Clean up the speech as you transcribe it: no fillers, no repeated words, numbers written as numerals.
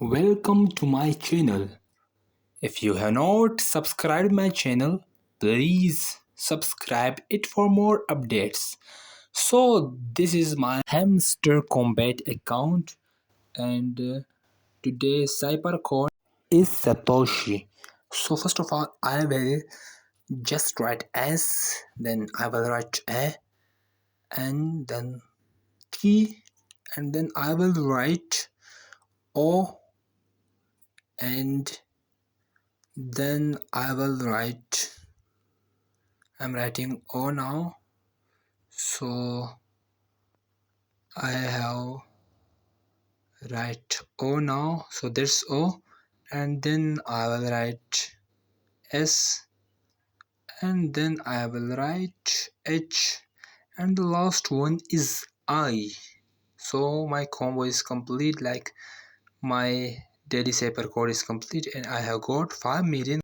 Welcome to my channel. If you have not subscribed my channel, please subscribe it for more updates. So this is my Hamster Kombat account, and today's Cipher code is Satoshi. So first of all, I will just write S, then I will write A, and then T, and then I will write O, and then I will write, I'm writing O now, so I have write O now, so there's O, and then I will write S, and then I will write H, and the last one is I. So my combo is complete, like my daily Cipher code is complete, and I have got 5 million